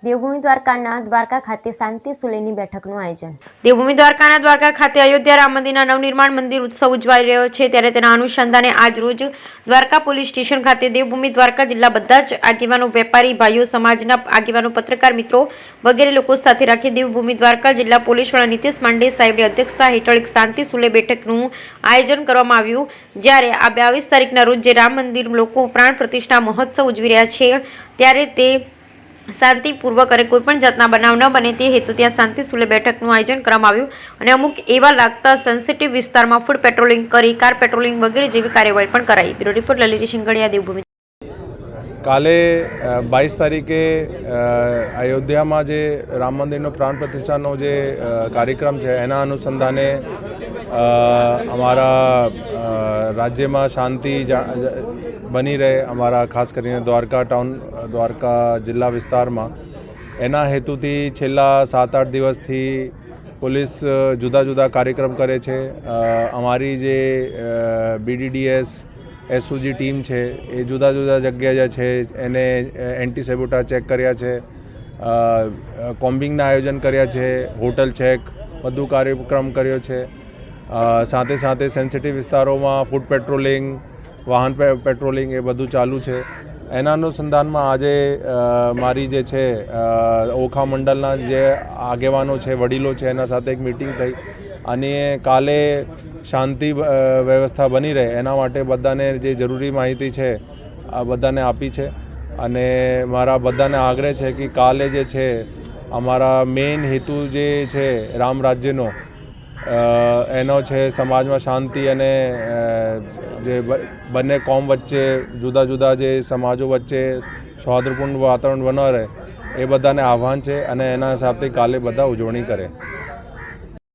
દેવભૂમિ દ્વારકાના દ્વારકા ખાતે શાંતિ સુલેની બેઠકનું આયોજન। દેવભૂમિ દ્વારકાના દ્વારકા ખાતે અયોધ્યા રામ મંદિરના નવનિર્માણ મંદિર ઉત્સવ ઉજવાઈ રહ્યો છે, ત્યારે તેના અનુસંધાને આજ રોજ દ્વારકા પોલીસ સ્ટેશન ખાતે દેવભૂમિ દ્વારકા જિલ્લા બધા જ આગેવાનો, વેપારી ભાઈઓ, સમાજના આગેવાનો, પત્રકાર મિત્રો વગેરે લોકો સાથે રાખી દેવભૂમિ દ્વારકા જિલ્લા પોલીસ વડા નીતેશ માંડે સાહેબની અધ્યક્ષતા હેઠળ એક શાંતિ સુલે બેઠકનું આયોજન કરવામાં આવ્યું। જ્યારે આ 22 તારીખના રોજ જે રામ મંદિર લોકો પ્રાણ પ્રતિષ્ઠા મહોત્સવ ઉજવી રહ્યા છે, ત્યારે તે શાંતિપૂર્વક અને કોઈપણ જાતના બનાવ ન બને તે હેતુ ત્યાં શાંતિ સુલે બેઠકનું આયોજન કરવામાં આવ્યું અને અમુક એવા લાગતા સેન્સિટિવ વિસ્તારમાં ફૂડ પેટ્રોલિંગ કરી, કાર પેટ્રોલિંગ વગેરે જેવી કાર્યવાહી પણ કરાઈ। Bureau report Lalit Singadiya, Devbhumi. કાલે 22 તારીખે અયોધ્યામાં જે રામ મંદિરનો પ્રાણ પ્રતિષ્ઠાનો જે કાર્યક્રમ છે એના અનુસંધાને અમારા રાજ્યમાં શાંતિ બની રહે, અમારા ખાસ કરીને દ્વારકા ટાઉન, દ્વારકા જિલ્લા વિસ્તારમાં એના હેતુથી છેલ્લા 7-8 દિવસથી પોલીસ જુદા જુદા કાર્યક્રમ કરે છે। અમારી જે BDDS એસઓજી ટીમ છે એ જુદા જુદા જગ્યા જે છે એને એન્ટી સેબોટા ચેક કર્યા છે, કોમ્બિંગના આયોજન કર્યા છે, હોટલ ચેક બધું કાર્યક્રમ કર્યો છે। સાથે સાથે સેન્સિટિવ વિસ્તારોમાં ફૂડ પેટ્રોલિંગ, વાહન પેટ્રોલિંગ એ બધું ચાલુ છે। એના અનુસંધાનમાં આજે મારી જે છે ઓખા મંડળના જે આગેવાનો છે, વડીલો છે, એના સાથે એક મિટિંગ થઈ અને કાલે શાંતિ વ્યવસ્થા બની રહે એના માટે બધાને જે જરૂરી માહિતી છે આ બધાને આપી છે અને મારા બધાને આગ્રહ છે કે કાલે જે છે અમારા મેઇન હેતુ જે છે રામ રાજ્યનો એનો છે સમાજમાં શાંતિ અને જે બંને કોમ વચ્ચે, જુદા જુદા જે સમાજો વચ્ચે સૌહાર્દપૂર્ણ વાતાવરણ બના રહે એ બધાને આહ્વાન છે અને એના હિસાબથી કાલે બધા ઉજવણી કરે।